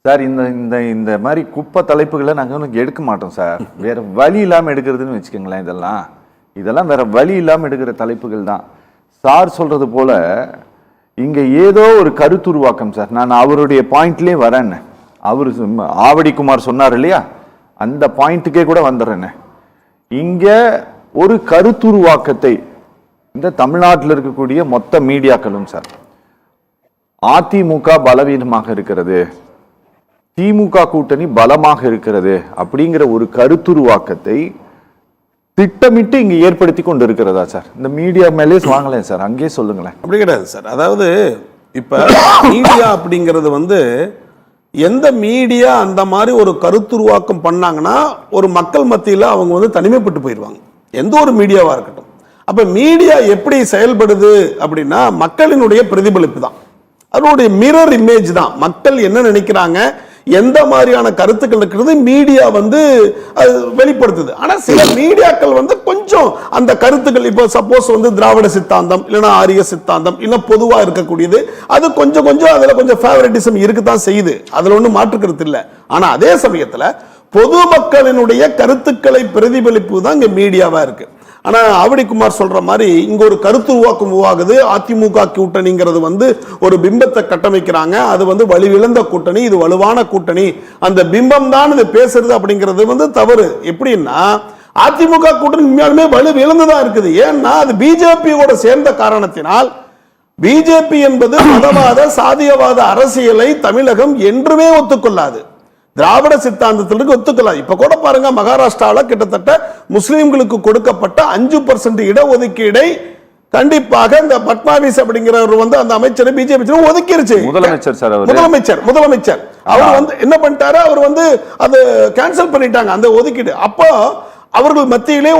Sir இந்த மாதிரி குப்பை தலைப்புகளை நாங்கள் எடுக்க மாட்டோம் சார். வேற வழி இல்லாமல் எடுக்கிறதுன்னு வச்சுக்கோங்களேன். இதெல்லாம் வேற வழி இல்லாமல் எடுக்கிற தலைப்புகள் தான். சார் சொல்றது போல இங்க ஏதோ ஒரு கருத்துருவாக்கம் சார். நான் அவருடைய பாயிண்ட்லேயே வரேன்னு அவரு ஆவடிக்குமார் சொன்னார் இல்லையா, அந்த பாயிண்ட்டுக்கே கூட வந்துடுறேன்னு. இங்க ஒரு கருத்துருவாக்கத்தை இந்த தமிழ்நாட்டில் இருக்கக்கூடிய மொத்த மீடியாக்களும் சார், அதிமுக பலவீனமாக இருக்கிறது, திமுக கூட்டணி பலமாக இருக்கிறது அப்படிங்கிற ஒரு கருத்துருவாக்கத்தை திட்டமிட்டு இங்க ஏற்படுத்தி கொண்டு இருக்கிறதா சார்? இந்த மீடியா மேலே வாங்கலேன் சார், அங்கே சொல்லுங்களேன். அப்படி கிடையாது சார். அதாவது இப்ப மீடியா அப்படிங்கிறது எந்த மீடியா அந்த மாதிரி ஒரு கருத்துருவாக்கம் பண்ணாங்கன்னா ஒரு மக்கள் மத்தியில் அவங்க தனிமைப்பட்டு போயிடுவாங்க, எந்த ஒரு மீடியாவா இருக்கட்டும். அப்ப மீடியா எப்படி செயல்படுது அப்படின்னா மக்களினுடைய பிரதிபலிப்பு தான், அதனுடைய மிரர் இமேஜ் தான். மக்கள் என்ன நினைக்கிறாங்க, எந்த மாதிரியான கருத்துக்கள் இருக்கிறது மீடியா வெளிப்படுத்துது. ஆனா சில மீடியாக்கள் கொஞ்சம் அந்த கருத்துக்கள் இப்போ சப்போஸ் திராவிட சித்தாந்தம் இல்லைன்னா ஆரிய சித்தாந்தம் இல்ல பொதுவா இருக்கக்கூடியது, அது கொஞ்சம் அதுல கொஞ்சம் ஃபேவரட்டிசம் இருக்குதான் செய்யுது, அதுல ஒன்றும் மாற்று கருத்து இல்லை. ஆனா அதே சமயத்துல பொதுமக்களினுடைய கருத்துக்களை பிரதிபலிப்பு தான் இங்க மீடியாவா இருக்கு. ஆனா ஆவடிக்குமார் சொல்ற மாதிரி இங்க ஒரு கருத்து உருவாகுது. அதிமுக கூட்டணிங்கிறது ஒரு பிம்பத்தை கட்டமைக்கிறாங்க, அது வலுவிழந்த கூட்டணி, இது வலுவான கூட்டணி, அந்த பிம்பம் தான் இது பேசுறது அப்படிங்கிறது தவறு. எப்படின்னா அதிமுக கூட்டணி உண்மையாலுமே வலுவிழந்துதான் இருக்குது. ஏன்னா அது பிஜேபியோட சேர்ந்த காரணத்தினால். பிஜேபி என்பது மதவாத சாதியவாத அரசியலை தமிழகம் என்றுமே ஒத்துக்கொள்ளாது, திராவிட சித்தாந்தத்திற்கு ஒத்துக்கலாம். இப்ப கூட பாருங்க, மகாராஷ்டிராவில் கிட்டத்தட்ட முஸ்லிம்களுக்கு கொடுக்கப்பட்ட 5% இடஒதுக்கீடை கண்டிப்பாக இந்த பட்னாவிஸ் அப்படிங்கிறவர் அந்த அமைச்சர் பிஜேபி ஒதுக்கிருச்சு. முதலமைச்சர் அவர் என்ன பண்ணிட்டாரு, அவர் அதை கேன்சல் பண்ணிட்டாங்க அந்த ஒதுக்கீடு. அப்போ அவர்கள் மத்தியிலே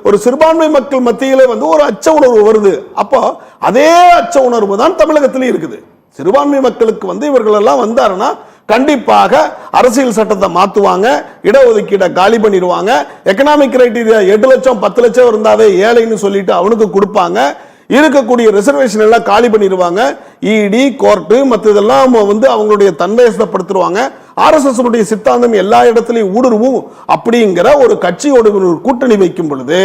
ஒரு சிறுபான்மை மக்கள் மத்தியிலே ஒரு அச்ச உணர்வு வருது. அப்போ அதே அச்ச உணர்வு தான் தமிழகத்திலே இருக்குது. சிறுபான்மை மக்களுக்கு இவர்கள் எல்லாம் வந்தாருன்னா கண்டிப்பாக அரசியல் சட்டத்தை மாத்துவாங்க, இடஒதுக்கீடை காலி பண்ணிடுவாங்க, எக்கனாமிக் கிரைட்டீரியா 8 லட்சம் 10 லட்சம் இருந்தாவே ஏழைன்னு சொல்லிட்டு அவனுக்கு கொடுப்பாங்க, இருக்கக்கூடிய ரிசர்வேஷன் எல்லாம் காலி பண்ணிடுவாங்க, இடி கோர்ட்டு மற்றதெல்லாம் அவங்களுடைய தன்மையப்படுத்துவாங்க. RSS உடைய சித்தாந்தம் எல்லா இடத்துலையும் ஊடுருவும் அப்படிங்கிற ஒரு கட்சியோட ஒரு கூட்டணி வைக்கும் பொழுது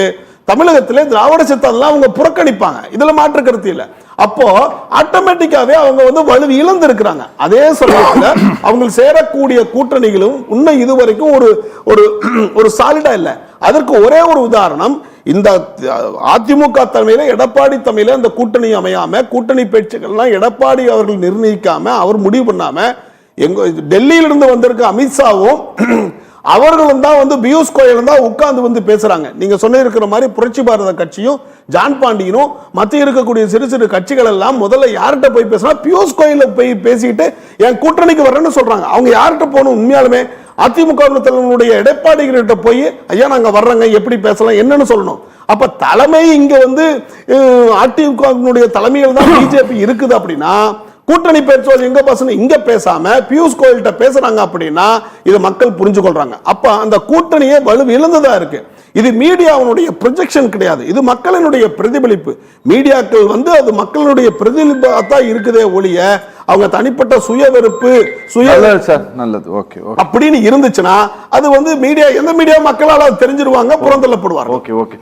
தமிழகத்திலே திராவிட சித்தாந்தம் அவங்க புறக்கணிப்பாங்க, இதுல மாற்று கருத்து இல்லை. அப்போ ஆட்டோமேட்டிக்காவே அவங்க வலு இழந்து இருக்கிறாங்க. அதே சமயத்துல அவங்க சேரக்கூடிய கூட்டணிகளும் இன்னும் இதுவரைக்கும் ஒரு சாலிடா இல்லை. அதற்கு ஒரே ஒரு உதாரணம், இந்த அதிமுக தலைமையில எடப்பாடி தலைமையில அந்த கூட்டணி அமையாம, கூட்டணி பேச்சுக்கள்லாம் எடப்பாடி அவர்கள் நிர்ணயிக்காம, அவர் முடிவு பண்ணாம, டெல்லியிலிருந்து வந்திருக்க அமித்ஷாவும் அவர்களும் தான் பியூஷ் கோயல் தான் உட்கார்ந்து பேசுறாங்க. நீங்க சொன்னிருக்கிற மாதிரி புரட்சி பாரத கட்சியும் ஜான் பாண்டியனும் மத்திய இருக்கக்கூடிய சிறு சிறு கட்சிகள் எல்லாம் முதல்ல யார்கிட்ட போய் பேசினா பியூஷ் கோயல போய் பேசிட்டு என் கூட்டணிக்கு வரேன்னு சொல்றாங்க. அவங்க யார்கிட்ட போகணும், உண்மையாலுமே அதிமுக தலைவனுடைய எடப்பாடி கிட்ட போய் ஐயா நாங்க வர்றோங்க, எப்படி பேசலாம் என்னன்னு சொல்லணும். அப்ப தலைமை இங்க அதிமுக தலைமையில் தான் பிஜேபி இருக்குது அப்படின்னா கூட்டணி பேச்சுவார்த்தை எங்க பேசணும், இங்க பேசாம பியூஷ் கோயல்கிட்ட பேசுறாங்க அப்படின்னா இது மக்கள் புரிஞ்சு கொள்றாங்க. அப்ப அந்த கூட்டணியே வலு இழந்ததா இருக்கு. இது மீடியாவுடைய ப்ரொஜெக்ஷன் கிடையாது, இது மக்களினுடைய பிரதிபலிப்பு. மீடியாக்கள் அது மக்களுடைய பிரதிபலிப்பா இருக்குதே ஒழிய அவங்க தனிப்பட்ட சுய வெறுப்பு அப்படின்னு இருந்துச்சுன்னா அது மீடியா எந்த மீடியா மக்களால் தெரிஞ்சிருவாங்க, புறந்தள்ளப்படுவாங்க.